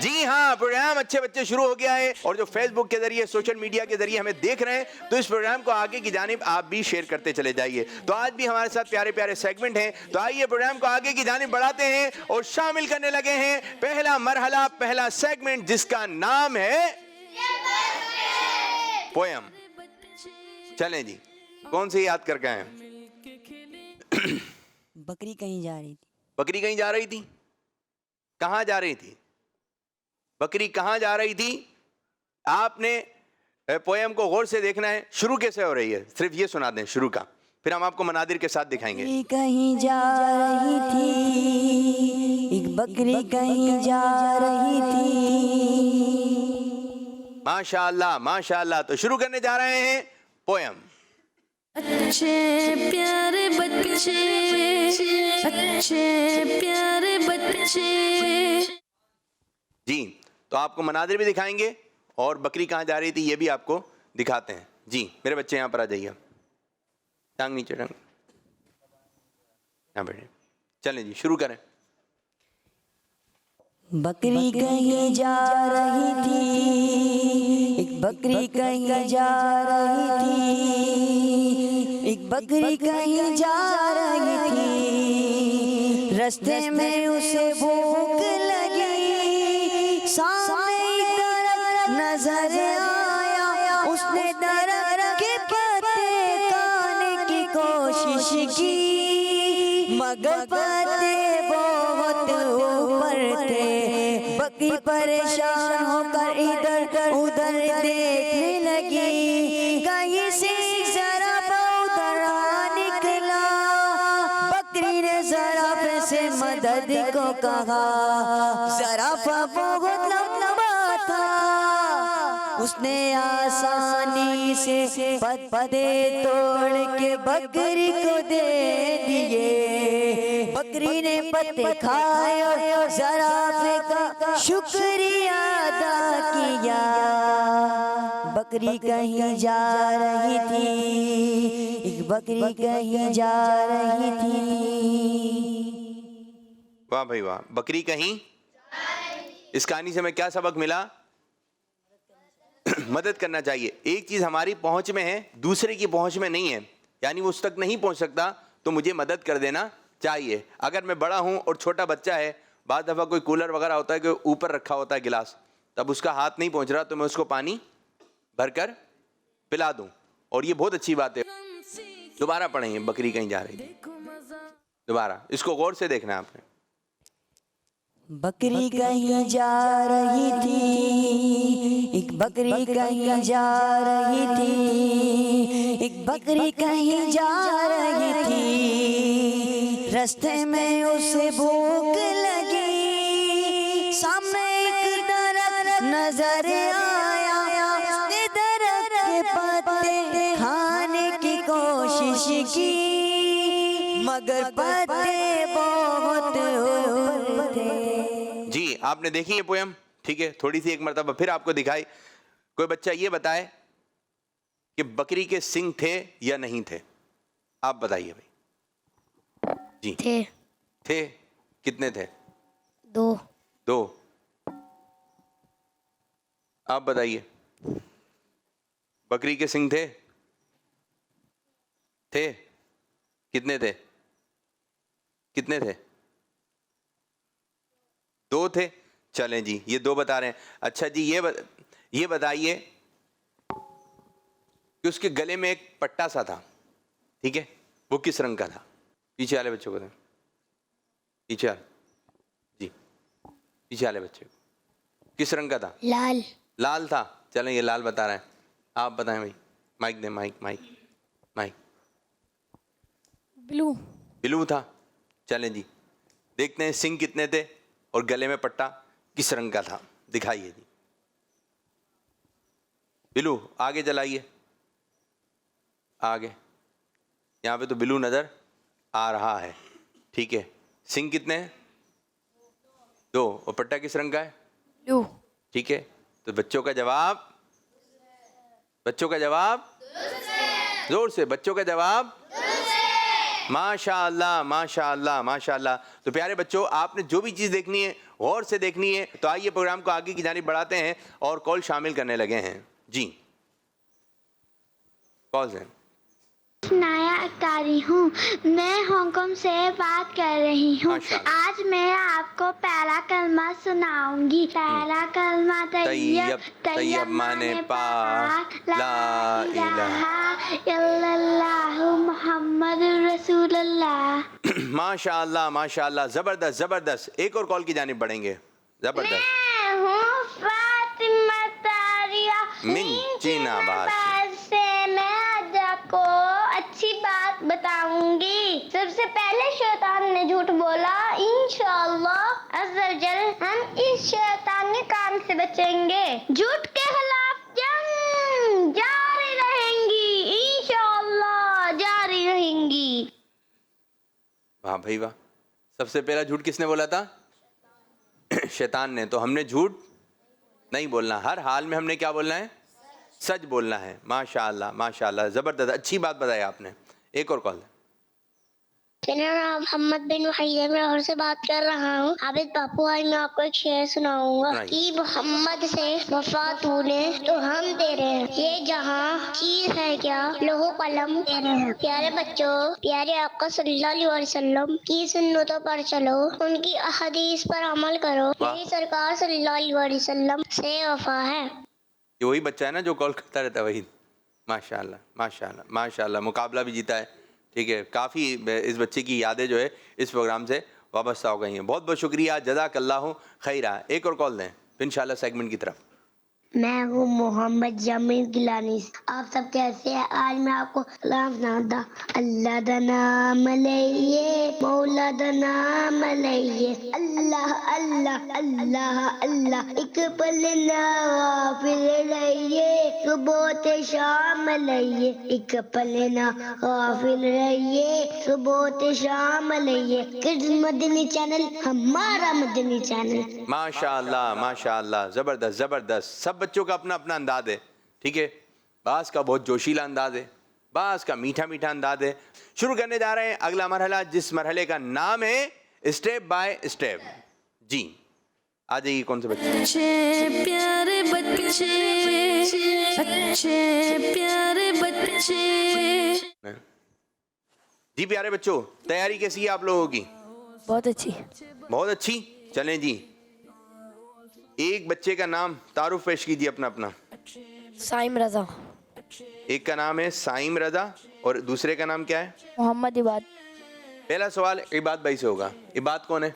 جی ہاں، پروگرام اچھے بچے شروع ہو گیا ہے، اور جو فیس بک کے ذریعے سوشل میڈیا کے ذریعے ہمیں دیکھ رہے ہیں تو اس پروگرام کو آگے کی جانب آپ بھی شیئر کرتے چلے جائیے۔ تو آج بھی ہمارے ساتھ پیارے پیارے سیگمنٹ ہیں، تو آئیے پروگرام کو آگے کی جانب بڑھاتے ہیں اور شامل کرنے لگے ہیں پہلا مرحلہ، پہلا سیگمنٹ جس کا نام ہے پویم۔ چلیں جی، کون سی یاد کر کے آئے ہیں؟ بکری کہیں جا رہی تھی، بکری کہیں جا رہی تھی؟ کہاں جا رہی تھی؟ بکری کہاں جا رہی تھی؟ آپ نے پویم کو غور سے دیکھنا ہے، شروع کیسے ہو رہی ہے صرف یہ سنا دیں شروع کا، پھر ہم آپ کو مناظر کے ساتھ دکھائیں گے۔ بکری کہیں جا رہی تھی، ایک بکری کہیں جا رہی تھی۔ ماشاء اللہ ماشاء اللہ، تو شروع کرنے جا رہے ہیں پویم۔ اچھے پیارے بچے، اچھے پیارے بچے۔ جی، تو آپ کو مناظر بھی دکھائیں گے اور بکری کہاں جا رہی تھی یہ بھی آپ کو دکھاتے ہیں۔ جی میرے بچے یہاں پر آ جائیے، ٹانگ نیچے، ٹانگ یہاں بیٹھے، چلیں جی شروع کریں۔ بکری کہیں جا رہی تھی، ایک بکری کہیں جا رہی تھی، ایک بکری کہیں جا رہی تھی، رستے میں اسے بھوک لگی، سامنے ایک درخت نظر آیا، اس نے درخت کے پتے کھانے کی کوشش کی، مگر پتے بہت اوپر تھے، بکری پریشان ہو کر ادھر ادھر دیکھنے لگی، کہیں سے زرافہ ادھر آ نکلا، بکری نے زرافے سے مدد کو کہا، زرافہ بہت لمبا تھا، اس نے آسانی سے پتے توڑ کے بکری کو دے دیے، بکری نے پتے کھائے اور زرافے کا شکریہ ادا کیا۔ بکری کہیں جا رہی تھی، ایک بکری کہیں جا رہی تھی۔ واہ بھائی واہ، بکری کہیں، اس کہانی سے ہمیں کیا سبق ملا؟ مدد کرنا چاہیے۔ ایک چیز ہماری پہنچ میں ہے، دوسرے کی پہنچ میں نہیں ہے، یعنی وہ اس تک نہیں پہنچ سکتا تو مجھے مدد کر دینا چاہیے۔ اگر میں بڑا ہوں اور چھوٹا بچہ ہے، بعض دفعہ کوئی کولر وغیرہ ہوتا ہے کہ اوپر رکھا ہوتا ہے گلاس، تب اس کا ہاتھ نہیں پہنچ رہا تو میں اس کو پانی بھر کر پلا دوں، اور یہ بہت اچھی بات ہے۔ دوبارہ پڑھیں گے، بکری کہیں جا رہی تھی، دوبارہ اس کو غور سے دیکھنا ہے آپ نے۔ بکری کہیں جا رہی تھی، ایک بکری کہیں جا رہی تھی، ایک بکری کہیں جا رہی تھی، رستے میں اسے بھوک لگی، سامنے ایک درخت نظر آیا، اس نے درخت کے پتے کھانے کی کوشش کی، مگر پتے بہت اوپر تھے۔ جی آپ نے دیکھی یہ پویم، ٹھیک ہے، تھوڑی سی ایک مرتبہ پھر آپ کو دکھائی۔ کوئی بچہ یہ بتائے کہ بکری کے سنگ تھے یا نہیں تھے؟ آپ بتائیے بھائی۔ جی تھے، تھے، کتنے تھے؟ دو۔ دو۔ آپ بتائیے، بکری کے سنگ تھے؟ تھے، کتنے تھے؟ کتنے تھے؟ دو تھے۔ چلیں جی، یہ دو بتا رہے ہیں۔ اچھا جی یہ بتائیے کہ اس کے گلے میں ایک پٹا سا تھا، ٹھیک ہے، وہ کس رنگ کا تھا؟ پیچھے والے بچوں کو دیں، پیچھے والے، جی پیچھے والے بچے کو، کس رنگ کا تھا؟ لال۔ لال تھا۔ چلیں یہ لال بتا رہے ہیں، آپ بتائیں بھائی، مائک دیں، مائک مائک مائک۔ بلو۔ بلو تھا۔ چلیں جی دیکھتے ہیں سنگ کتنے تھے اور گلے میں پٹا کس رنگ کا تھا، دکھائیے جی۔ بلو، آگے چلائیے، آگے، یہاں پہ تو بلو نظر آ رہا ہے، ٹھیک ہے۔ سنگ کتنے ہیں؟ دو، اور پٹا کس رنگ کا ہے؟ بلو۔ ٹھیک ہے، تو بچوں کا جواب، بچوں کا جواب زور سے، بچوں کا جواب ماشاء اللہ ماشاء اللہ ماشاء اللہ۔ تو تو پیارے بچوں آپ نے جو بھی چیز دیکھنی ہے غور سے دیکھنی ہے. تو آئیے پروگرام کو آگے کی جانب بڑھاتے ہیں اور کال شامل کرنے لگے ہیں. جی کالز ہیں. نایا اختاری ہوں. میں ہانگ کانگ سے بات کر رہی ہوں. ماشاءاللہ. آج میں آپ کو پہلا کلمہ سناؤں گی. پہلا کلمہ طیب. طیب مانے پاک. لا الہ الا اللہ محمد رسول اللہ. ماشاء اللہ ماشاء اللہ, زبردست زبردست. ایک اور کال کی جانب بڑھیں گے. زبردست. میں ہوں فاطمہ طاہرہ من چین آباد سے. میں آج آپ کو اچھی بات بتاؤں گی. سب سے پہلے شیطان نے جھوٹ بولا. انشاءاللہ عز و جل ہم اس شیطانی کام سے بچیں گے. جھوٹ کے خلاف جنگ جاری رہیں گی. انشاءاللہ جاری رہیں گی. واہ بھائی واہ. سب سے پہلا جھوٹ کس نے بولا تھا؟ شیطان نے. تو ہم نے جھوٹ نہیں بولنا, ہر حال میں ہم نے کیا بولنا ہے؟ سچ بولنا ہے. ماشاء اللہ ماشاء اللہ, زبردست, اچھی بات بتائی آپ نے. ایک اور کال. میرا نام محمد بن وحید ہے. میں لاہور سے بات کر رہا ہوں. عابد باپو, آج میں آپ کو ایک شعر سناؤں گا. کہ محمد سے وفا تو نے تو ہم دے رہے ہیں. یہ جہاں چیز ہے کیا لوح قلم دے رہے ہیں. پیارے بچوں, پیارے آقا صلی اللہ علیہ وسلم کی سنتوں پر چلو, ان کی احادیث پر عمل کرو. میری سرکار صلی اللہ علیہ وسلم سے وفا ہے. یہ وہی بچہ ہے نا جو کال کرتا رہتا ہے وحید. ماشاء اللہ ماشاء اللہ ماشاء اللہ. مقابلہ بھی جیتا ہے. ٹھیک ہے, کافی اس بچے کی یادیں جو ہے اس پروگرام سے وابستہ ہو گئی ہیں. بہت بہت شکریہ, جزاک اللہ خیرہ. ایک اور کال دیں پھر انشاءاللہ سیگمنٹ کی طرف. میں ہوں محمد جمیل گیلانی. آپ سب کیسے ہیں؟ آج میں آپ کو کلام سناتا. اللہ دا نام لئیے, مولا دا نام لئیے. اللہ اللہ اللہ اللہ, ایک پل نہ غافل رہیے. صبح شام لئیے, ایک پل نہ غافل رہیے. صبح شام لئیے. کڈز مدنی چینل ہمارا مدنی چینل. ماشاء اللہ ماشاء اللہ, زبردست زبردست. سب بچوں کا اپنا اپنا انداز ہے. ٹھیک ہے, بعض کا بہت جوشیلا انداز ہے, بعض کا میٹھا میٹھا انداز ہے. شروع کرنے جا رہے ہیں اگلا مرحلہ, جس مرحلے کا نام ہے اسٹیپ بائی اسٹیپ. جی آ جائیے. کون سے بچے؟ اچھے پیارے بچے, اچھے پیارے بچے. جی پیارے بچوں, تیاری کیسی ہے آپ لوگوں کی؟ بہت اچھی. بہت اچھی. چلیں جی, ایک بچے کا نام تعارف پیش کیجیے اپنا اپنا. سائم رضا. ایک کا نام ہے سائم رضا اور دوسرے کا نام کیا ہے؟ محمد عباد. پہلا سوال عباد بھائی سے ہوگا. عباد کون ہے؟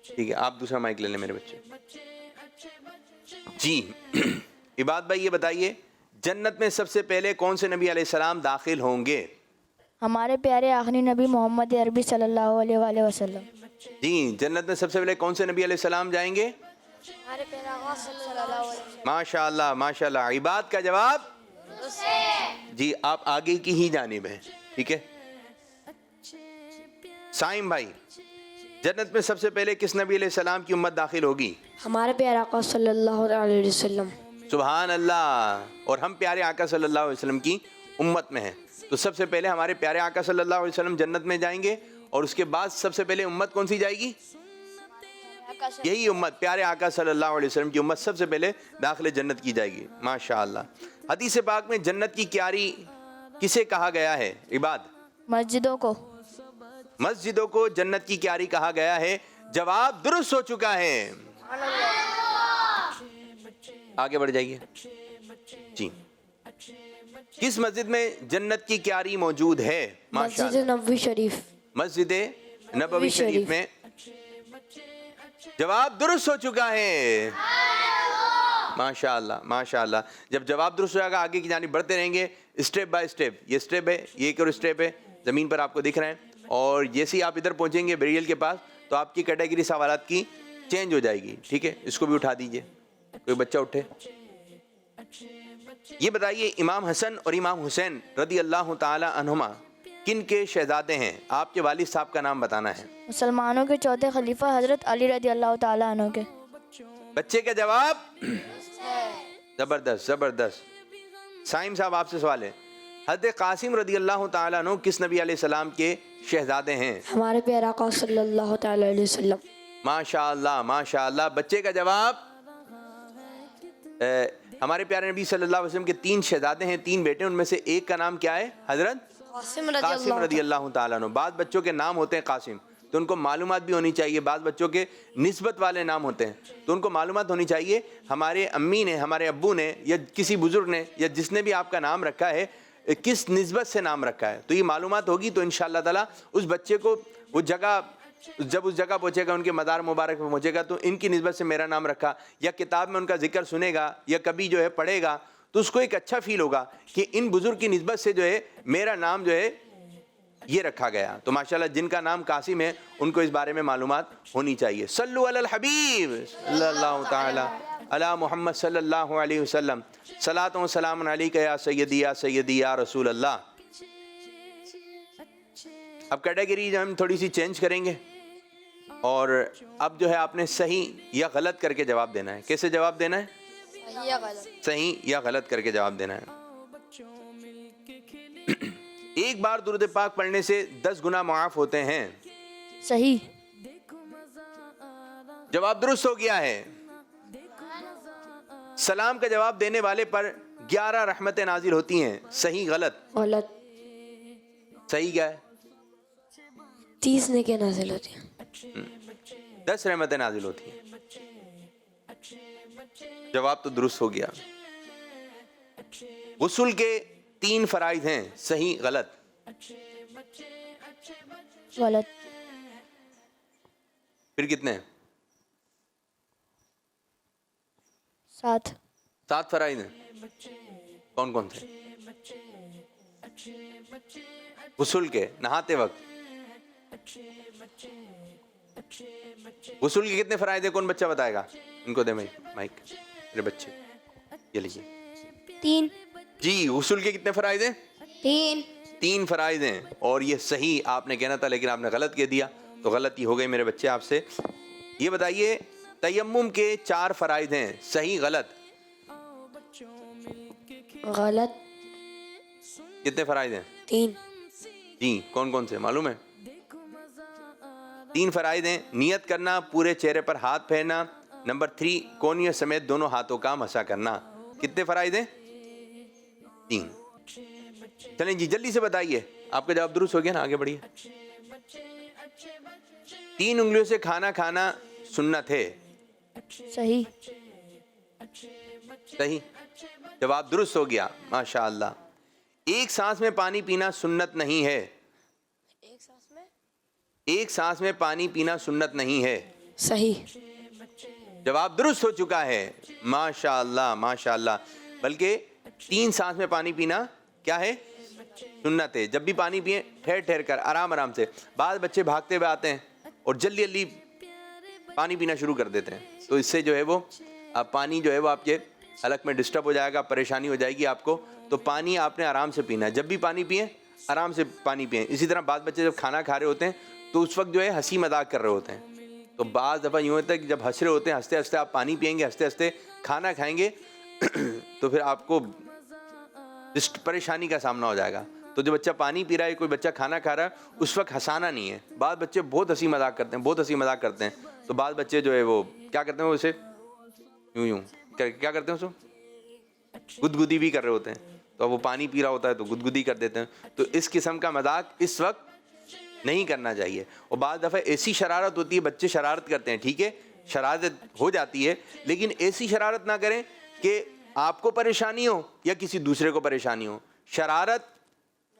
ٹھیک ہے, آپ دوسرا مائک لے لیں میرے بچے. جی عباد بھائی یہ بتائیے, جنت میں سب سے پہلے کون سے نبی علیہ السلام داخل ہوں گے؟ ہمارے پیارے آخری نبی محمد عربی صلی اللہ علیہ وآلہ وسلم. جی جنت میں سب سے پہلے کون سے نبی علیہ السلام جائیں گے؟ ہمارے پیارے آقا صلی اللہ علیہ وسلم. ماشاء اللہ ماشاء اللہ. عباد کا جواب جی, آپ آگے کی ہی جانب ہیں. ٹھیک ہے. سائم بھائی, جنت میں سب سے پہلے کس نبی علیہ السلام کی امت داخل ہوگی؟ ہمارے پیارے آقا صلی اللہ علیہ وسلم. سبحان اللہ. اور ہم پیارے آقا صلی اللہ علیہ وسلم کی امت میں ہیں, تو سب سے پہلے ہمارے پیارے آقا صلی اللہ علیہ وسلم جنت میں جائیں گے, اور اس کے بعد سب سے پہلے امت کون سی جائے گی؟ یہی امت, پیارے آقا صلی اللہ علیہ وسلم کی امت سب سے پہلے داخل جنت کی جائے گی. ماشاء اللہ. حدیث پاک میں جنت کی کیاری کسے کہا گیا ہے؟ عباد. مسجدوں کو. مسجدوں کو جنت کی کیاری کہا گیا ہے. جواب درست ہو چکا ہے. آگے بڑھ جائیے. جی کس مسجد میں جنت کی کیاری موجود ہے؟ ماشاء مسجد اللہ. نبوی شریف. مسجد نبوی شریف میں. جواب درست ہو چکا ہے. ماشاء اللہ ماشاء اللہ. جب جواب درست ہو جائے گا آگے کی جانب بڑھتے رہیں گے اسٹیپ بائی اسٹیپ. یہ اسٹیپ ہے, یہ ایک اور اسٹیپ ہے زمین پر آپ کو دکھ رہے ہیں, اور جیسے ہی آپ ادھر پہنچیں گے بیریل کے پاس تو آپ کی کیٹیگری سوالات کی چینج ہو جائے گی. ٹھیک ہے, اس کو بھی اٹھا دیجئے, کوئی بچہ اٹھے. یہ بتائیے, امام حسن اور امام حسین رضی اللہ تعالی عنہما کن کے شہزادے ہیں؟ آپ کے والد صاحب کا نام بتانا ہے. مسلمانوں کے چوتھے خلیفہ حضرت علی رضی اللہ تعالیٰ عنہ کے. بچے کا جواب زبردست زبردست. سائم صاحب آپ سے سوال ہے, حضرت قاسم رضی اللہ تعالیٰ عنہ کس نبی علیہ السلام کے شہزادے ہیں؟ ہمارے پیارے آقا صلی اللہ تعالی علیہ وسلم. ماشاء اللہ ماشاء اللہ. بچے کا جواب ہمارے پیارے نبی صلی اللہ علیہ وسلم کے 3 شہزادے ہیں, 3 بیٹے, ان میں سے ایک کا نام کیا ہے؟ حضرت قاسم رضی اللہ تعالیٰ عنہ. بعض بچوں کے نام ہوتے ہیں قاسم, تو ان کو معلومات بھی ہونی چاہیے. بعض بچوں کے نسبت والے نام ہوتے ہیں, تو ان کو معلومات ہونی چاہیے ہمارے امی نے, ہمارے ابو نے, یا کسی بزرگ نے, یا جس نے بھی آپ کا نام رکھا ہے کس نسبت سے نام رکھا ہے. تو یہ معلومات ہوگی تو انشاءاللہ تعالیٰ اس بچے کو وہ جگہ, جب اس جگہ پہنچے گا, ان کے مدار مبارک میں پہنچے گا, تو ان کی نسبت سے میرا نام رکھا, یا کتاب میں ان کا ذکر سنے گا, یا کبھی جو ہے پڑھے گا, تو اس کو ایک اچھا فیل ہوگا کہ ان بزرگ کی نسبت سے جو ہے میرا نام جو ہے یہ رکھا گیا. تو ماشاءاللہ جن کا نام قاسم ہے ان کو اس بارے میں معلومات ہونی چاہیے. صلو علی الحبیب صلی اللہ تعالی علی محمد صلی اللہ علیہ وسلم. صلاۃ و سلام علیک یا سیدی یا رسول اللہ. اب کیٹیگری ہم تھوڑی سی چینج کریں گے, اور اب جو ہے آپ نے صحیح یا غلط کر کے جواب دینا ہے. کیسے جواب دینا ہے؟ صحیح یا غلط کر کے جواب دینا ہے. ایک بار درود پاک پڑھنے سے 10 گناہ معاف ہوتے ہیں. صحیح. جواب درست ہو گیا ہے. سلام کا جواب دینے والے پر 11 رحمتیں نازل ہوتی ہیں. صحیح غلط؟ غلط. صحیح کیا ہے؟ 30 نیکیاں نازل ہوتی ہیں. 10 رحمتیں نازل ہوتی ہیں. جواب تو درست ہو گیا. غسل کے 3 فرائض ہیں. صحیح غلط؟ غلط. پھر کتنے ہیں؟ 7 فرائض ہیں. کون کون تھے؟ غسل کے, نہاتے وقت. غسل کے کتنے فرائض ہیں؟ کون بچہ بتائے گا؟ ان کو دے مائک, میرے بچے یہ لیجیے. 3. جی, غسل کے کتنے فرائض ہیں؟ 3 فرائض ہیں. اور یہ صحیح آپ نے کہنا تھا, لیکن آپ نے غلط کہہ دیا, تو غلطی ہو گئی میرے بچے آپ سے. یہ بتائیے تیمم کے 4 فرائض ہیں. صحیح غلط؟ غلط. کتنے فرائض ہیں؟ 3. جی, کون کون سے معلوم ہے؟ 3 فرائض ہیں. نیت کرنا, پورے چہرے پر ہاتھ پھیرنا, نمبر 3 کونیوں سمیت دونوں ہاتھوں کا مسح کرنا. کتنے فرائض ہیں؟ 3. چلیں جی جلدی سے بتائیے. آپ کا جواب درست ہو گیا نا, آگے بڑھیے. 3 انگلیوں سے کھانا کھانا سنت ہے. صحیح. صحیح. جواب درست ہو گیا, ماشاء اللہ. ایک سانس میں پانی پینا سنت نہیں ہے. ایک سانس میں پانی پینا سنت نہیں ہے. صحیح. جواب درست ہو چکا ہے, ماشاء اللہ ماشاء اللہ. بلکہ 3 سانس میں پانی پینا کیا ہے؟ سنت ہے. جب بھی پانی پئیں ٹھہر ٹھہر کر, آرام آرام سے. بعض بچے بھاگتے ہوئے آتے ہیں اور جلدی جلدی پانی پینا شروع کر دیتے ہیں, تو اس سے جو ہے وہ پانی جو ہے وہ آپ کے حلق میں ڈسٹرب ہو جائے گا, پریشانی ہو جائے گی آپ کو. تو پانی آپ نے آرام سے پینا ہے. جب بھی پانی پئیں آرام سے پانی پئیں. اسی طرح بعض بچے جب کھانا کھا رہے ہوتے ہیں تو اس وقت جو ہے ہنسی مذاق کر رہے ہوتے ہیں, تو بعض دفعہ یوں ہوتا ہے کہ جب ہنس رہے ہوتے ہیں, ہنستے ہنستے آپ پانی پئیں گے, ہنستے ہنستے کھانا کھائیں گے, تو پھر آپ کو پریشانی کا سامنا ہو جائے گا. تو جو بچہ پانی پی رہا ہے, کوئی بچہ کھانا کھا رہا ہے, اس وقت ہنسانا نہیں ہے. بعض بچے بہت ہنسی مذاق کرتے ہیں, بہت ہنسی مذاق کرتے ہیں. تو بعض بچے جو ہے وہ کیا کرتے ہیں, وہ اسے یوں کیا کرتے ہیں, اس کو گدگدی بھی کر رہے ہوتے ہیں. تو وہ پانی پی رہا ہوتا ہے تو گدگدی کر دیتے ہیں. تو اس قسم کا مذاق اس وقت نہیں کرنا چاہیے. اور بعض دفعہ ایسی شرارت ہوتی ہے, بچے شرارت کرتے ہیں, ٹھیک ہے, شرارت ہو جاتی ہے, لیکن ایسی شرارت نہ کریں کہ آپ کو پریشانی ہو یا کسی دوسرے کو پریشانی ہو. شرارت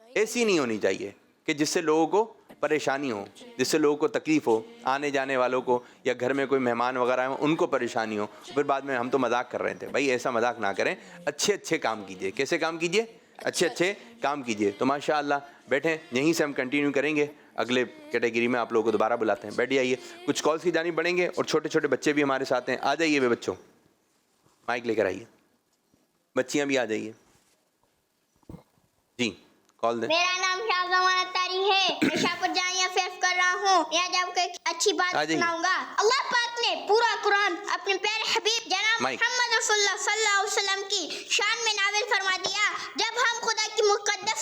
ایسی نہیں ہونی چاہیے کہ جس سے لوگوں کو پریشانی ہو, جس سے لوگوں کو تکلیف ہو, آنے جانے والوں کو, یا گھر میں کوئی مہمان وغیرہ ہوں ان کو پریشانی ہو. پھر بعد میں ہم تو مذاق کر رہے تھے. بھائی ایسا مذاق نہ کریں, اچھے اچھے کام کیجئے. کیسے کام کیجئے؟ اچھے اچھے کام کیجئے. تو ماشاءاللہ بیٹھیں, یہیں سے ہم کنٹینیو کریں گے. اگلے کیٹیگری میں آپ لوگوں کو دوبارہ بلاتے ہیں. بیٹھ جائیے, کچھ کالس کی جانب بڑھیں گے, اور چھوٹے چھوٹے بچے بھی ہمارے ساتھ ہیں. آ جائیے بے بچوں, مائک لے کر آئیے, بچیاں بھی آ جائیے. جی کال دیں. میرا نام شاہزمان اختاری ہے, میں شاہپور جامعہ فیف کر رہا ہوں. میں آج آپ کو ایک اچھی بات سناؤں گا. اللہ پاک نے پورا قرآن اپنے پیارے حبیب جناب محمد رسول اللہ صلی اللہ علیہ وسلم کی شان میں نازل فرما دیا. جب ہم خدا کی مقدس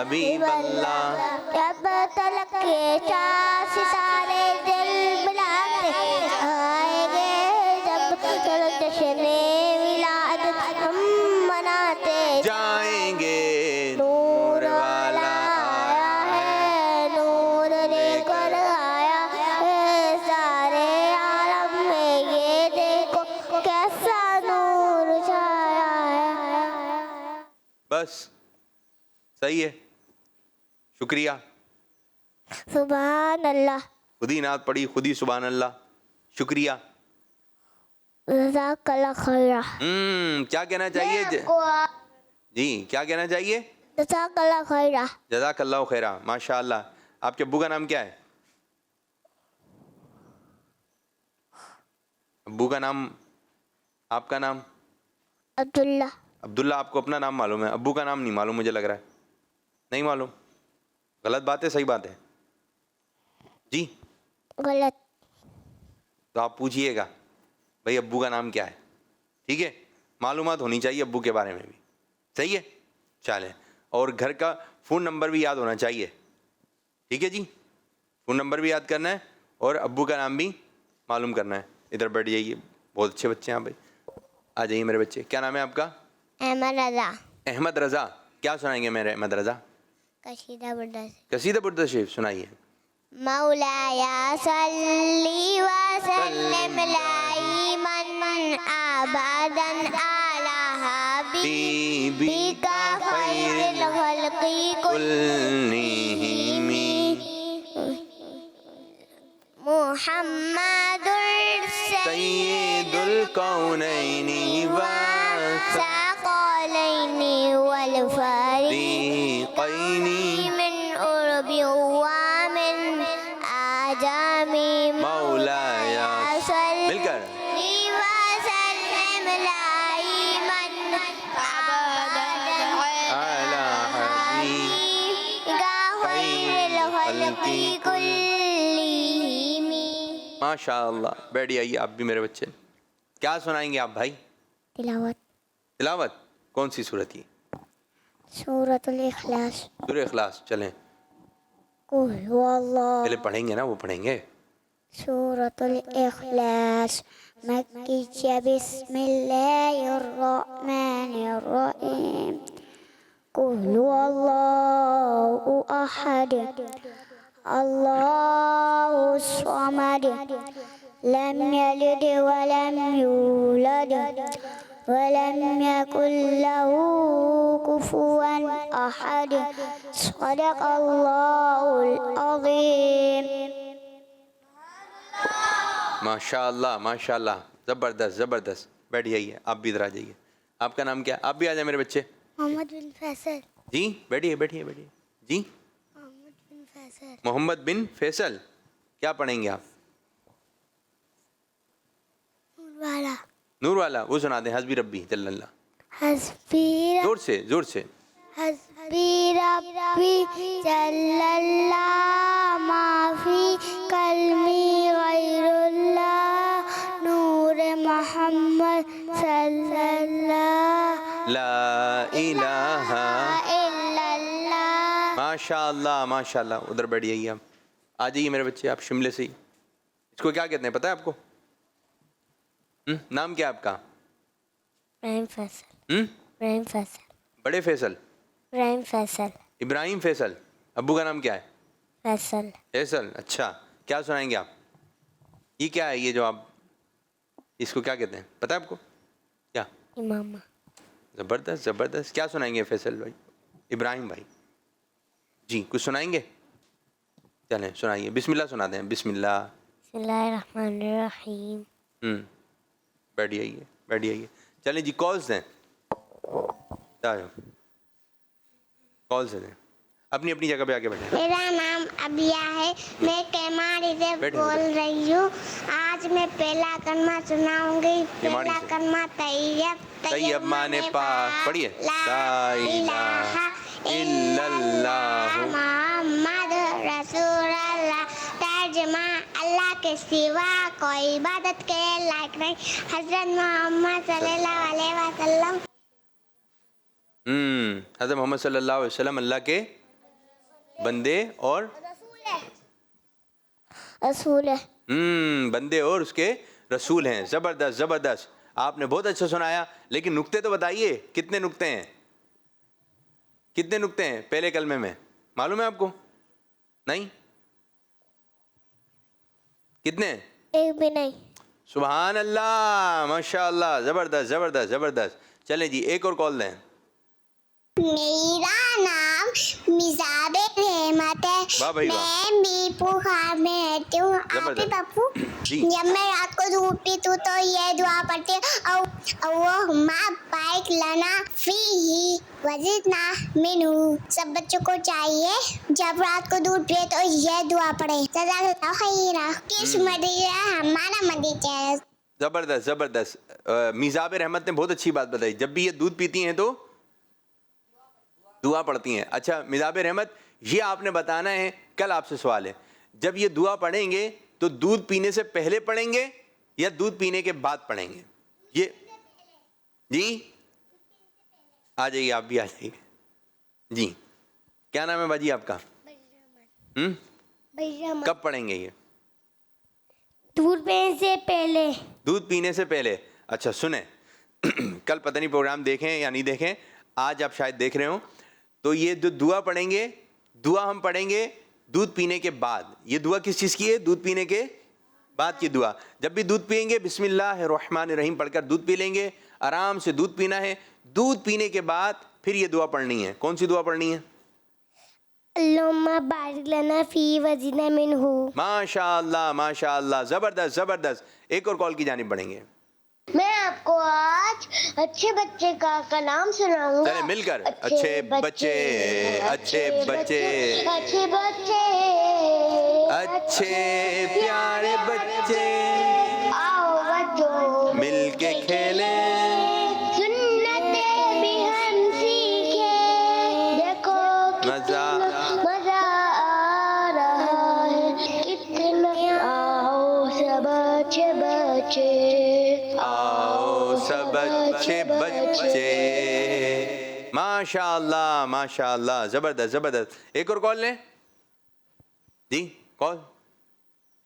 حبیب اللہ. جب تلک کے چار ستارے دل ملاتے آئیں گے، جب تلک جشن ولادت ہم مناتے جائیں گے. نور والا آیا ہے، نور لے کر آیا ہے سارے عالم میں، یہ دیکھو کیسا نور چھایا ہے. بس صحیح ہے. شکریہ. سبحان اللہ. خود ہی نعت پڑھی، خود ہی سبحان اللہ. شکریہ. جزاک اللہ خیرہ. کیا کہنا چاہیے جی؟ کیا کہنا چاہیے؟ جزاک اللہ خیرہ. جزاک اللہ خیرہ. ماشاء اللہ. آپ کے ابو کا نام کیا ہے؟ ابو کا نام، آپ کا نام؟ عبداللہ. عبداللہ. آپ کو اپنا نام معلوم ہے، ابو کا نام نہیں معلوم مجھے لگ رہا ہے. نہیں معلوم؟ غلط بات ہے صحیح بات ہے؟ جی غلط. تو آپ پوچھئے گا بھائی ابو کا نام کیا ہے. ٹھیک ہے، معلومات ہونی چاہیے ابو کے بارے میں بھی. صحیح ہے. چلیں. اور گھر کا فون نمبر بھی یاد ہونا چاہیے. ٹھیک ہے جی، فون نمبر بھی یاد کرنا ہے اور ابو کا نام بھی معلوم کرنا ہے. ادھر بیٹھ جائیے، بہت اچھے بچے ہیں آپ. بھائی آ جائیے میرے بچے. کیا نام ہے آپ کا؟ احمد رضا. احمد رضا. کیا سنائیں گے میرے احمد رضا؟ قصیدہ بردہ سے. قصیدہ برد شریف سنائیے. مولایا صلی وسلم دائماً ابداً علی حبیبک خیر الخلق کلہم محمد سید الکونین والثقلین والفریقین من عرب ومن عجم مولایا. مل کر. وسلم دائماً ابداً اعلی حبیبک خیر الخلق کلہم. ماشاء اللہ. بیٹھ جائیے آپ بھی میرے بچے. کیا سنائیں گے آپ بھائی؟ تلاوت. تلاوت کون سی صورت کی؟ سورۃ الاخلاص. سورہ اخلاص. چلیں قل هو اللہ. پہلے پڑھیں گے نا، وہ پڑھیں گے. سورۃ الاخلاص مکی. بسم اللہ الرحمن الرحیم. قل هو اللہ احد اللہ الصمد لم یلد ولم یولد ولم یکن له کفوا احد. صدق اللہ العظیم. ماشاء اللہ ماشاء اللہ. زبردست زبردست. بیٹھ جائیے آپ بھی ادھر آ جائیے. آپ کا نام کیا؟ آپ بھی آ جائیں میرے بچے. محمد بن فیصل. جی بیٹھیے بیٹھیے بیٹھیے. جی محمد بن فیصل. محمد بن فیصل. کیا پڑھیں گے آپ؟ والا. نور والا. وہ سنا دیں. حسبی ربی جل اللہ. حسبی زور سے زور سے. حسبی ربی جل اللہ ما فی قلبی غیر اللہ نور محمد صلی اللہ لا الہ الا اللہ. ماشاء اللہ ماشاء اللہ. ادھر بیٹھ جائیے آپ. آ جائیے میرے بچے. آپ شملے سے ہی. اس کو کیا کہتے ہیں پتہ ہے آپ کو؟ نام کیا ہے آپ کا؟ ابراہیم فیصل. ابراہیم فیصل. بڑے فیصل. ابراہیم فیصل. ابراہیم فیصل. ابو کا نام کیا ہے؟ فیصل. فیصل. اچھا. کیا سنائیں گے آپ؟ یہ کیا ہے یہ جو آپ اس کو کیا کہتے ہیں پتہ ہے آپ کو؟ کیا؟ امامہ. زبردست زبردست. کیا سنائیں گے فیصل بھائی؟ ابراہیم بھائی جی کچھ سنائیں گے؟ چلیں سنائیے. بسم اللہ سنا دیں. بسم اللہ. بسم اللہ الرحمن الرحیم. بیٹھ جائیے بیٹھ جائیے. چلیں جی کالز دیں. کالز دیں. اپنی اپنی جگہ پہ آ کے بیٹھیں. میرا نام ابیا ہے. میں کیماڑی سے بیٹھے بول رہی ہوں. آج میں پہلا کلمہ سناؤں گی. کیماڑی پہلا سے. کلمہ طیب. طیب مانے پاک. پڑھیے. لا الہ الا اللہ محمد رسول اللہ. ترجمہ اللہ کے سوا کوئی عبادت کے لائق نہیں. حضرت محمد صلی اللہ علیہ وسلم. حضرت محمد صلی اللہ علیہ وسلم اللہ کے بندے اور رسول ہے. بندے اور اس کے رسول ہیں. زبردست زبردست, آپ نے بہت اچھا سنایا. لیکن نقطے تو بتائیے, کتنے نقطے ہیں؟ کتنے نقطے ہیں پہلے کلمے میں؟ معلوم ہے آپ کو؟ نہیں؟ کتنے؟ ایک بھی نہیں. سبحان اللہ, ماشاء اللہ, زبردست زبردست زبردست. چلیں جی ایک اور کال دیں. میرا نام مزاب رحمت ہے. واہ بھائی واہ. میں بیپو خان میں رہتی ہوں. آپ ہی پپو, جی. جب میں رات کو دودھ پیتی ہوں تو یہ دعا پڑھتی ہوں, اللہم بارک لنا فیہ وزدنا منہ. سب بچوں کو چاہیے جب رات کو دودھ پیے تو یہ دعا پڑھے. جزاک اللہ خیرا. کس مدینہ ہمارا مدینہ ہے. زبردست زبردست. میزاب رحمت نے بہت اچھی بات بتائی. جب بھی یہ دودھ پیتی ہیں تو دعا پڑھتی ہیں. اچھا میزاب رحمت, یہ آپ نے بتانا ہے. کل آپ سے سوال ہے, جب یہ دعا پڑھیں گے تو دودھ پینے سے پہلے پڑھیں گے یا دودھ پینے کے بعد پڑھیں گے؟ یہ جی آ جائیے, آپ بھی آ جائیے. جی کیا نام ہے باجی آپ کا؟ کب پڑھیں گے یہ؟ دودھ پینے سے پہلے. دودھ پینے سے پہلے. اچھا سنیں, کل پتہ نہیں پروگرام دیکھیں یا نہیں دیکھیں, آج آپ شاید دیکھ رہے ہوں. تو یہ جو دعا پڑھیں گے, دعا ہم پڑھیں گے دودھ پینے کے بعد. یہ دعا کس چیز کی ہے؟ دودھ پینے کے بعد کی دعا. جب بھی دودھ پئیں گے بسم اللہ الرحمن الرحیم پڑھ کر دودھ پی لیں گے. آرام سے دودھ پینا ہے. دودھ پینے کے بعد پھر یہ دعا پڑھنی ہے. کون سی دعا پڑھنی ہے؟ اللہم بارک لنا فی وزدنا منہ. ماشاء اللہ ماشاء اللہ, زبردست زبردست. ایک اور کال کی جانب بڑھیں گے. میں آپ کو آج اچھے بچے کا کلام سناؤں گا. چلیں مل کر. اچھے بچے اچھے بچے اچھے بچے اچھے پیارے بچے, آؤ بچوں مل کے کھیلیں. سنتیں بھی ہم سیکھے. دیکھو مزہ مزہ آ رہا ہے کتنا. آؤ سب اچھے بچے, آؤ سب اچھے بچے. ماشاء اللہ ماشاء اللہ, زبردست زبردست. ایک اور کال لیں جی. کال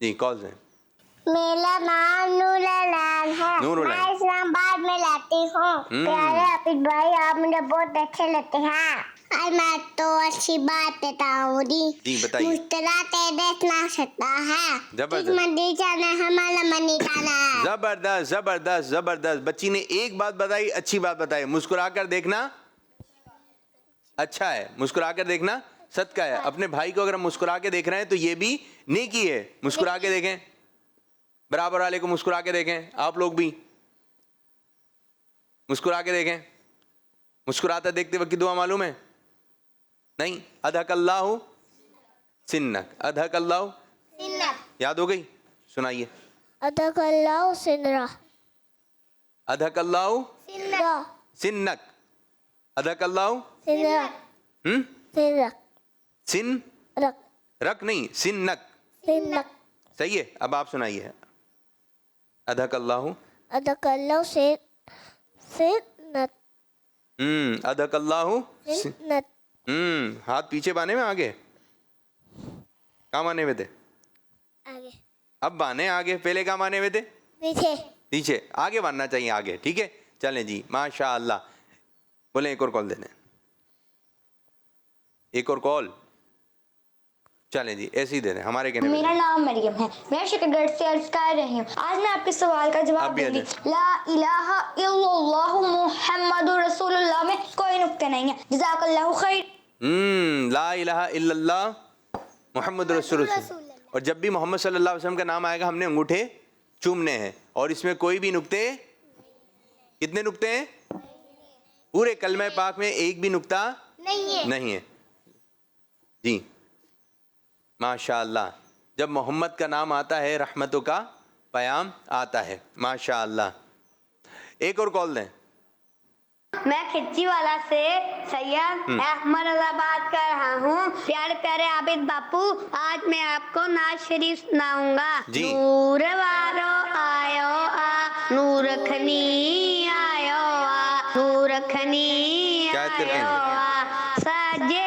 جی, کال لیں. میرا نام نور العین ہے. نور العین. میں اسلام آباد میں رہتی ہوں. پیارے حافظ بھائی, آپ مجھے بہت اچھے لگتے ہیں. آج میں تو اچھی بات بتاؤں گی. جی بتائیے. مسکراتے دیکھنا سکتا ہے. زبردست. کس منڈی جانا ہے, ہمارا منڈی جانا ہے. زبردست زبردست زبردست. بچی نے ایک بات بتائی, اچھی بات بتائی. مسکرا کر دیکھنا اچھا ہے. مسکرا کر دیکھنا صدقہ ہے. اپنے بھائی کو اگر ہم مسکرا کے دیکھ رہے ہیں تو یہ بھی نیکی ہے. مسکرا کے دیکھیں, برابر والے کو مسکرا کے دیکھیں. آپ لوگ بھی مسکرا کے دیکھیں. مسکراتا دیکھتے وقت کی دعا معلوم ہے؟ نہیں. اضحک اللہ سنک, اضحک اللہ یاد ہو گئی؟ سنائیے. ادک اللہ سنرا. اضحک اللہ سنرا. سنک, اضحک اللہ سنرا. سنرا. سن رک. رک نہیں, سنک. سنک. صحیح ہے. اب آپ سنائیے. اضحک اللہ ادک اللہ سنت. اضحک اللہ سنت. ہاتھ پیچھے بانے میں آگے, کہاں بانے ہوئے تھے؟ آگے. اب بانے آگے, پہلے کہاں بانے ہوئے تھے؟ پیچھے. پیچھے. آگے باندھنا چاہیے, آگے. ٹھیک ہے, چلیں جی. ماشاء اللہ. بولیں ایک اور کال دینے. ایک اور کال. چلیں جی ایسے ہی دے دیں ہمارے کہنے. میرا نام مریم ہے, میں شکر گڑھ سے عرض کر رہی ہوں. آج میں آپ کے سوال کا جواب دوں گی. لا الہ الا اللہ محمد رسول اللہ میں کوئی نقطہ نہیں ہے. جزاک اللہ خیر. لا الہ الا اللہ محمد رسول اللہ. اور جب بھی محمد صلی اللہ علیہ وسلم کا نام آئے گا ہم نے انگوٹھے چومنے ہیں, اور اس میں کوئی بھی نقطے. کتنے نقطے ہیں پورے کلمہ پاک میں؟ ایک بھی نقطہ نہیں ہے. جی ماشاء اللہ. جب محمد کا نام آتا ہے رحمتوں کا پیام آتا ہے. ماشاء اللہ. ایک اور کال دیں. میں کھچی والا سے سید احمد اللہ بات کر رہا ہوں. پیارے پیارے عابد باپو, آج میں آپ کو نعت شریف سناؤں گا. جی. نور وارو آیو آ, نور کھنی آیو آ, نور کھنی آیو آ, سجے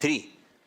3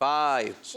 5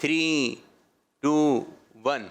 3 2 1।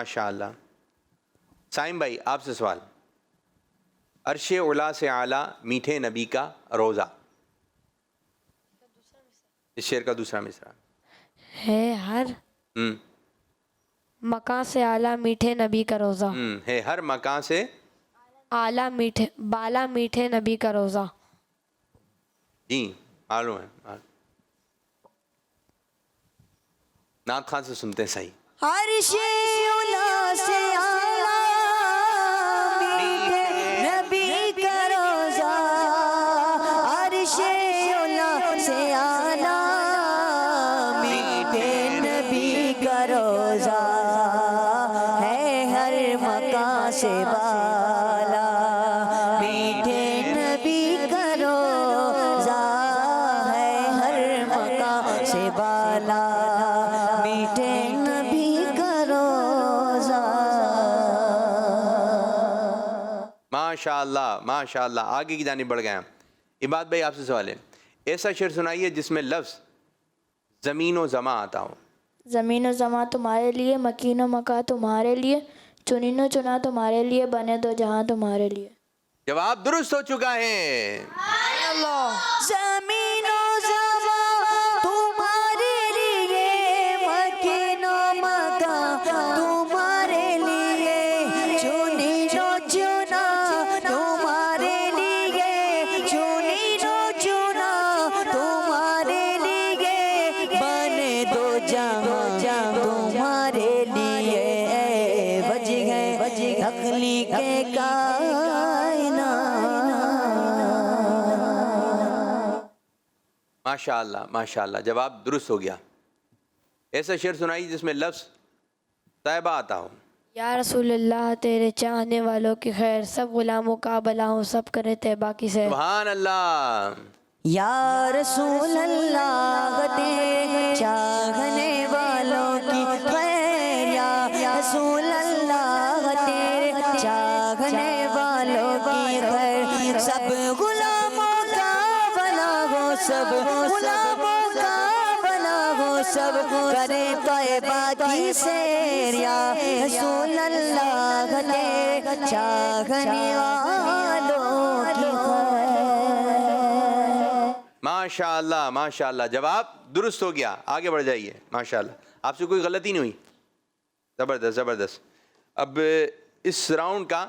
ماشاءاللہ. سائم بھائی آپ سے سوال. عرش اعلیٰ سے اعلیٰ میٹھے نبی کا روزہ. اس شعر کا دوسرا مصرع. ہے ہر مکان سے اعلیٰ میٹھے نبی کا روزہ. ہے ہر مکان سے اعلیٰ میٹھے بالا میٹھے نبی کا روزہ. جی معلوم ہے. نعت خان سے سنتے ہیں صحیح. عرش اولا سے اعلیٰ میٹھے نبی کا روزہ. عرش اولا سے اعلیٰ میٹھے نبی کا روزہ. ہے ہر مکان سے بالا میٹھے نبی کا روزہ. ہے ہر مکان سے بالا میٹھے نبی کا روزہ. ماشاءاللہ ماشاءاللہ. آگے کی جانب بڑھ گئے ہم. عباد بھائی آپ سے سوال ہے. ایسا شعر سنائیے جس میں لفظ زمین و زماں آتا ہو. زمین و زماں تمہارے لیے، مکین و مکاں تمہارے لیے، چنین و چنا تمہارے لیے، بنے دو جہاں تمہارے لیے. جواب درست ہو چکا ہے. زمین و زماں تمہارے لیے، مکین و مکاں تمہارے لیے، چنین و چنا تمہارے لیے، چنین و چنا تمہارے لیے، بنے دو جہاں تمہارے لیے. وجہ تخلیق کائنات. ماشاءاللہ ماشاءاللہ. جواب درست ہو گیا. ایسا شعر سنائیے جس میں لفظ طیبہ آتا ہو. یا رسول اللہ تیرے چاہنے والوں کی خیر، سب غلاموں کا بلا ہوں، سب کرے طیبہ کی سیر. سبحان اللہ. یا رسول اللہ تیرے چاہنے والوں کی خیر. یا رسول اللہ تیرے چاہنے والوں کی خیر، سب غلاموں کا بنا ہو، سب غلاموں کا بنا ہو، سب کرے طیبہ کی سیر. یا رسول اللہ تیرے چاہنے والوں کی خیر. ماشاءاللہ ماشاءاللہ. جواب درست ہو گیا. آگے بڑھ جائیے. ماشاءاللہ. آپ سے کوئی غلطی نہیں ہوئی. زبردست زبردست. اب اس راؤنڈ کا،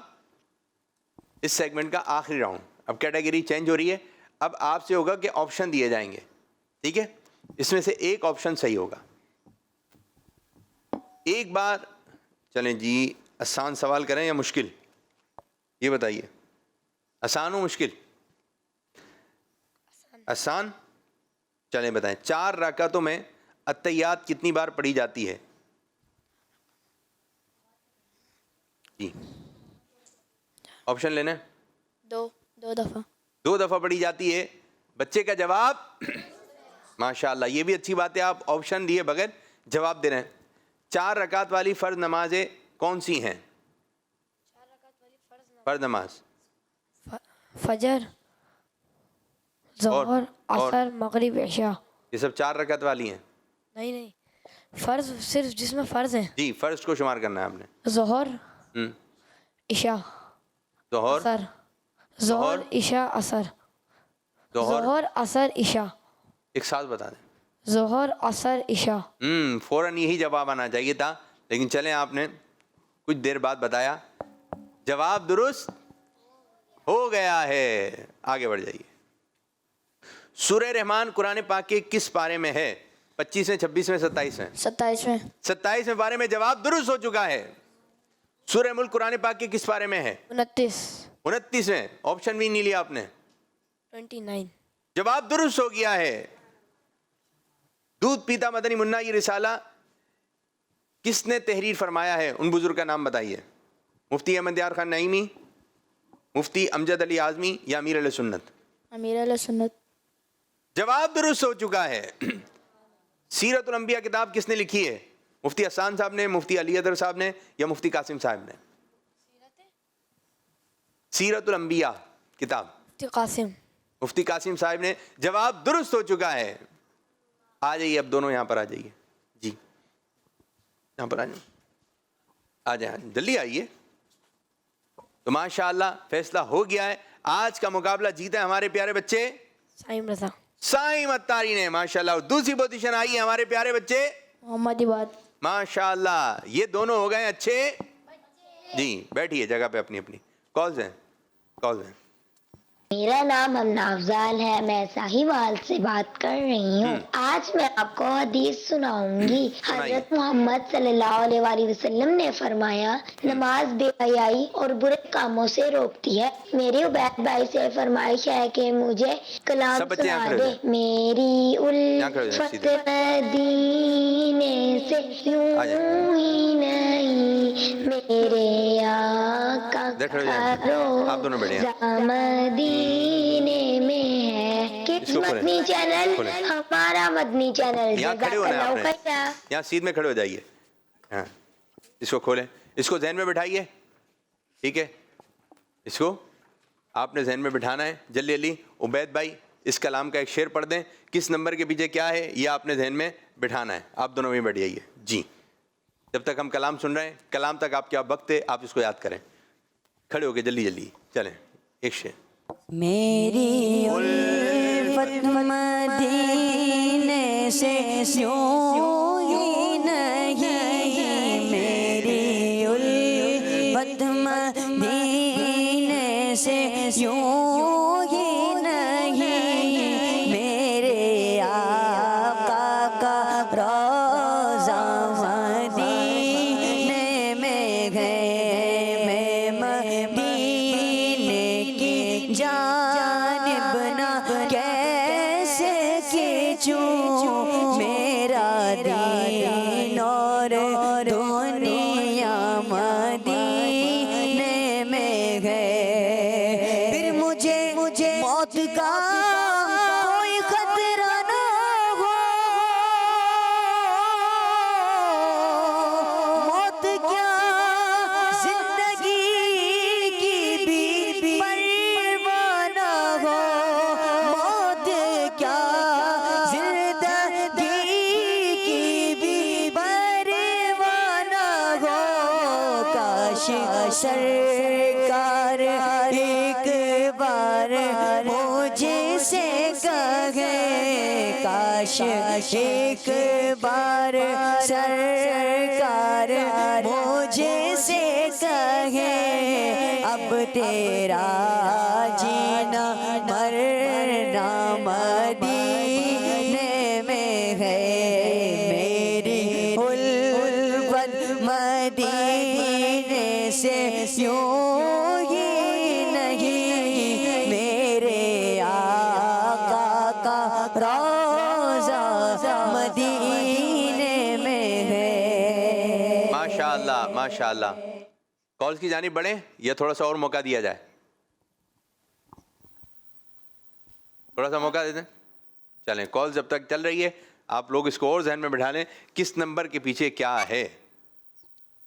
اس سیگمنٹ کا آخری راؤنڈ. اب کیٹیگری چینج ہو رہی ہے. اب آپ سے ہوگا کہ آپشن دیے جائیں گے. ٹھیک ہے. اس میں سے ایک آپشن صحیح ہوگا. ایک بار چلیں جی. آسان سوال کریں یا مشکل، یہ بتائیے. آسان ہو مشکل؟ آسان. چلیں بتائیں. 4 رکعتوں میں التحیات کتنی بار پڑھی جاتی ہے؟ جی آپشن لینا ہے. دو دفعہ. 2 دفعہ پڑھی جاتی ہے. بچے کا جواب ماشاءاللہ. یہ بھی اچھی بات ہے، آپ آپشن دیے بغیر جواب دے رہے ہیں. 4 رکعت والی فرض نمازیں کون سی ہیں؟ فرض نماز فجر، ظہر، عصر، مغرب، عشاء. یہ سب 4 رکعت والی ہیں؟ نہیں فرض صرف جس میں فرض ہیں. جی فرض کو شمار کرنا ہے آپ نے. ظہر، عشاء، ظہر، عصر. ظہر، عشاء، عصر. ظہر، عصر، عشاء. ایک ساتھ بتا دیں. ظہر، عصر، عشاء. فوراً یہی جواب آنا چاہیے تھا، لیکن چلیں آپ نے کچھ دیر بعد بتایا. جواب درست ہو گیا ہے. آگے بڑھ جائیے. سورہ رحمان قرآن پاک کے کس پارے میں ہے؟ 25ویں، 26ویں، 27ویں؟ 27ویں. 27ویں پارے میں. جواب درست ہو چکا ہے. سورہ ملک قرآن پاک کے کس پارے میں ہے؟ 29ویں. آپشن بھی نہیں لیا آپ نے. 29. جواب درست ہو گیا ہے. دودھ پیتا مدنی منا یہ رسالہ کس نے تحریر فرمایا ہے؟ ان بزرگ کا نام بتائیے. مفتی احمد یار خان نعیمی، مفتی امجد علی اعظمی یا امیر علیہ سنت؟ امیر علیہ سنت. جواب درست ہو چکا ہے. سیرت الانبیاء کتاب کس نے لکھی ہے؟ مفتی حسان صاحب نے، مفتی علی ادر صاحب نے یا مفتی قاسم صاحب نے؟ سیرت الانبیاء کتاب مفتی قاسم صاحب نے. جواب درست ہو چکا ہے. آ جائیے اب دونوں یہاں پر آ جائیے. جی یہاں پر آ جائیں. آ جائیں, جلدی آئیے. تو ماشاءاللہ فیصلہ ہو گیا ہے. آج کا مقابلہ جیتا ہے ہمارے پیارے بچے سائم رضا. سائم اتاری نے ماشاءاللہ. دوسری پوزیشن آئی ہے ہمارے پیارے بچے محمد عباد. ماشاءاللہ. یہ دونوں ہو گئے اچھے. جی بیٹھیے جگہ پہ اپنی اپنی. کالز ہیں. میرا نام امنا افضال ہے, میں ساہیوال سے بات کر رہی ہوں. آج میں آپ کو حدیث سناؤں گی. حضرت محمد صلی اللہ علیہ وآلہ وسلم نے فرمایا, نماز بے حیائی اور برے کاموں سے روکتی ہے. میری عبید بھائی سے فرمائش ہے کہ مجھے کلام سنا دے. میری الفت مدینے سے یوں ہی نہیں, میرے آقا کا روضہ مدینے میں ہے. کس مدنی چینل؟ ہمارا مدنی چینل. یہاں سیدھ میں کھڑے ہو جائیے. ہاں اس کو کھولیں, اس کو ذہن میں بٹھائیے. ٹھیک ہے, اس کو آپ نے ذہن میں بٹھانا ہے. جلدی جلدی عبید بھائی اس کلام کا ایک شعر پڑھ دیں. کس نمبر کے پیچھے کیا ہے یہ آپ نے ذہن میں بٹھانا ہے. آپ دونوں میں بیٹھ جائیے. جی جب تک ہم کلام سن رہے ہیں, کلام تک آپ کیا وقت ہے, آپ اس کو یاد کریں. کھڑے ہو کے جلدی جلدی چلیں. ایک شعر. میری الفت مدینے سے یوں ہی نہیں, میری الفت مدینے سے یوں ہی نہیں, میرے آقا کا روضہ مدینے میں ہے. میں مدینے کی جانب نہ کیسے کھینچوں, میرا دین اور دنیا مدینے میں ہے. پھر مجھے موت کا کوئی خطرہ نہ ہو, موت کیا زندگی کی بھی پرواہ نہ ہو, موت کیا زندگی کی بھی پرواہ نہ ہو. کاش سرکار ایک بار مجھے سے کہے, کاش ایک بار سرکار مجھے سے کہے, اب تیرا جینا مرنا مدینے میں ہے. میری الفت مدینے سے یوں ہی نہیں, میرے آقا کا روضہ مدینے میں ہے. ماشاءاللہ ماشاءاللہ. کالز کی جانب بڑھیں یا تھوڑا سا اور موقع دیا جائے؟ تھوڑا سا موقع دے دیں. چلیں کال جب تک چل رہی ہے آپ لوگ اس کو اور ذہن میں بٹھا لیں. کس نمبر کے پیچھے کیا ہے؟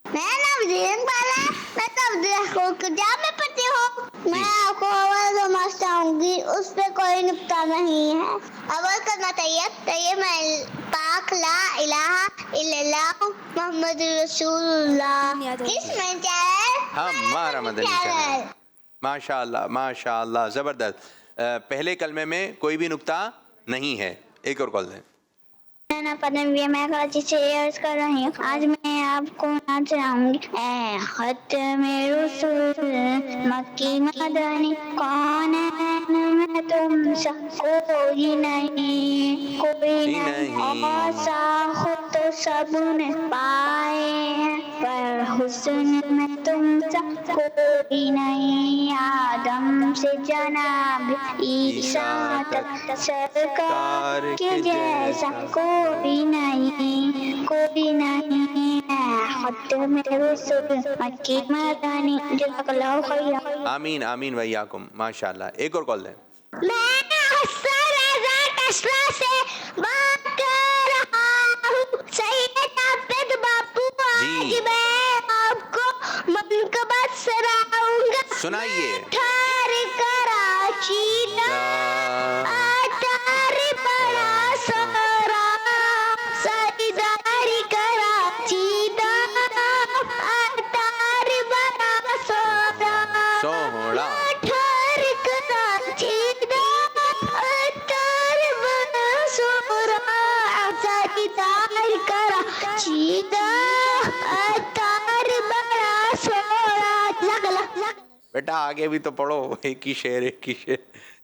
میرا نام زین بالا ہے, میں تب میں پڑھتی ہوں. میں آپ کو اول نماز چاہوں گی, اس پہ کوئی نقطہ نہیں ہے. اول کرنا چاہیے میں پاک لا الہ الا اللہ محمد رسول اللہ. کس میں چینل؟ ہمارا مدنی چینل. ماشاءاللہ ماشاءاللہ زبردست. پہلے کلمے میں کوئی بھی نقطہ نہیں ہے. ایک اور کال دیں. میں کراچی سے عرض کر رہی ہوں. آج میں آپ کو چاہوں گی اے ختم رسول مکی مدنی, کون میں تم سا کوئی نہیں, کوئی نہیں ایسا خود تو سب نے پائے ہیں, پر حسن میں تم سا کوئی نہیں. آدم سے جناب عیسیٰ تک سرکار کے جیسا کوئی نہیں, کوئی نہیں. ختم رسول مکی مدنی. جزاک اللہ خیر. آمین آمین ویاکم. ماشاءاللہ. ایک اور کال دیں. میں حسن رضا ٹسلا سے بات کر رہا ہوں. سید عابد باپو, آج میں آپ کو منقبت سناؤں گا. سنائیے. ٹھار کراچی دا ٹھار بڑا سارا, سیداری کراچی دا تار کرا چیتا تار بڑا سوڑا لگ بیٹا آگے بھی تو پڑھو، ایک ہی شعر ایک ہی شعر.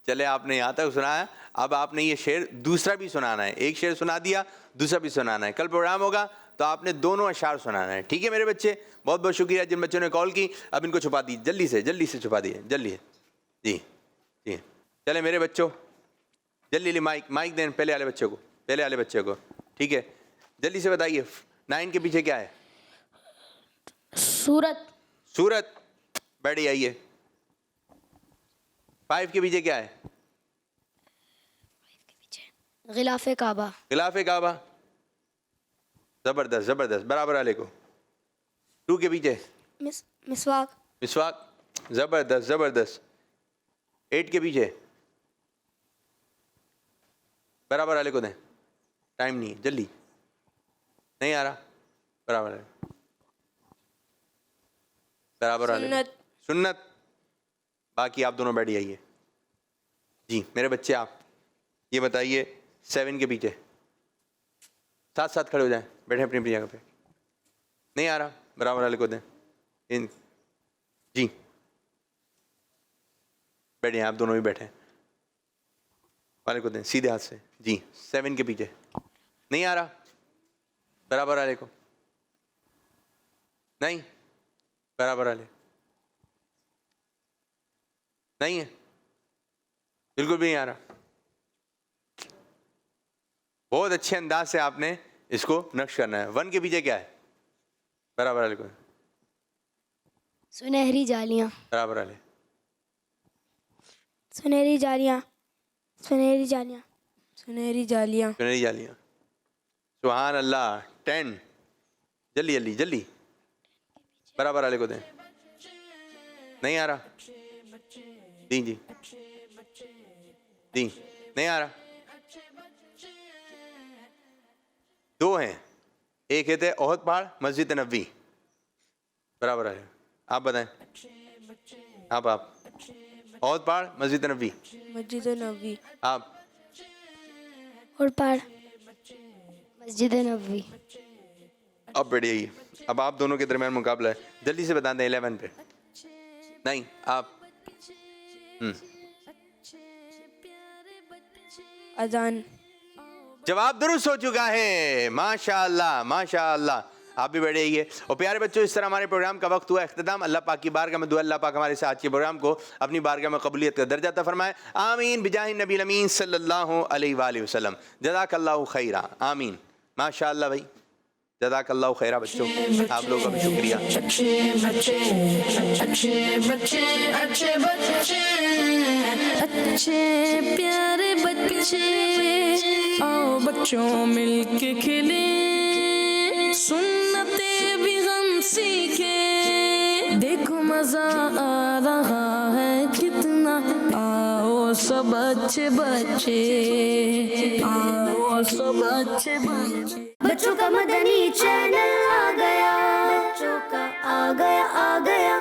چلے آپ نے یہاں تک سنایا، اب آپ نے یہ شعر دوسرا بھی سنانا ہے. ایک شعر سنا دیا، دوسرا بھی سنانا ہے. کل پروگرام ہوگا تو آپ نے دونوں اشعار سنانا ہے. ٹھیک ہے میرے بچے؟ بہت بہت شکریہ جن بچوں نے کال کی. اب ان کو چھپا دیجیے، جلدی سے چھپا دیجیے، جلدی. جی جی چلے میرے بچوں، جلدی مائک دیں پہلے والے بچے کو. ٹھیک ہے جلدی سے بتائیے 9 کے پیچھے کیا ہے؟ سورت. بیٹھی آئیے. 5 کے پیچھے کیا ہے؟ غلاف کعبہ. غلاف کعبہ. زبردست برابر والے کو. 2 کے پیچھے مسواک. زبردست. 8 کے پیچھے برابر والے کو دیں. ٹائم نہیں ہے، جلدی. نہیں آ رہا؟ برابر والے سنت. باقی آپ دونوں بیٹھ جائیے. جی میرے بچے آپ یہ بتائیے 7 کے پیچھے ساتھ کھڑے ہو جائیں، بیٹھیں اپنی جگہ پہ. نہیں آ رہا؟ برابر والے کو دیں. جی بیٹھیں، آپ دونوں بھی بیٹھیں. والے کو دیں سیدھے ہاتھ سے. جی 7 کے پیچھے نہیں آ رہا؟ برابر والے کو. نہیں برابر والے نہیں ہے، بالکل بھی نہیں آ رہا. بہت اچھے انداز سے آپ نے اس کو نقش کرنا ہے. 1 کے پیچھے کیا ہے؟ برابر والے کو. سنہری جالیاں. برابر والے. سنہری جالیاں. سبحان اللہ. 10 جلدی برابر والے کو دیں. نہیں آ رہا؟ جی نہیں آ رہا. 2 ہیں، ایک ہے احد پہاڑ مسجد نبوی. برابر والے آپ بتائیں. آپ احد پہاڑ مسجد نبوی. آپ احد پہاڑ مسجد نبوی. اب بیٹھ جائیے. اب آپ دونوں کے درمیان مقابلہ ہے. جلدی سے بتا دیں 11 پہ. نہیں آپ اذان. جواب درست ہو چکا ہے. ماشاء اللہ. آپ بھی بیٹھ جائیے. اور پیارے بچوں اس طرح ہمارے پروگرام کا وقت ہوا اختتام. اللہ پاک کی بارگاہ میں دعا اللہ پاک ہمارے ساتھ کے پروگرام کو اپنی بارگاہ میں قبولیت کا درجہ عطا فرمائے. آمین بجاہ نبی الامین صلی اللہ علیہ وآلہ وسلم. جزاک اللہ خیرہ. آمین. ماشاء اللہ بھائی، جزاک اللہ خیرہ. بچوں آپ لوگوں کا بھی شکریہ. اچھے پیارے بچے آؤ بچوں مل کے کھلے، سنتیں بھی ہم سیکھیں، دیکھو مزہ آ رہا ہے کتنا. آؤ سب اچھے بچے، آؤ سب اچھے بچے. بچوں کا مدنی چینل آ گیا، بچوں کا آ گیا.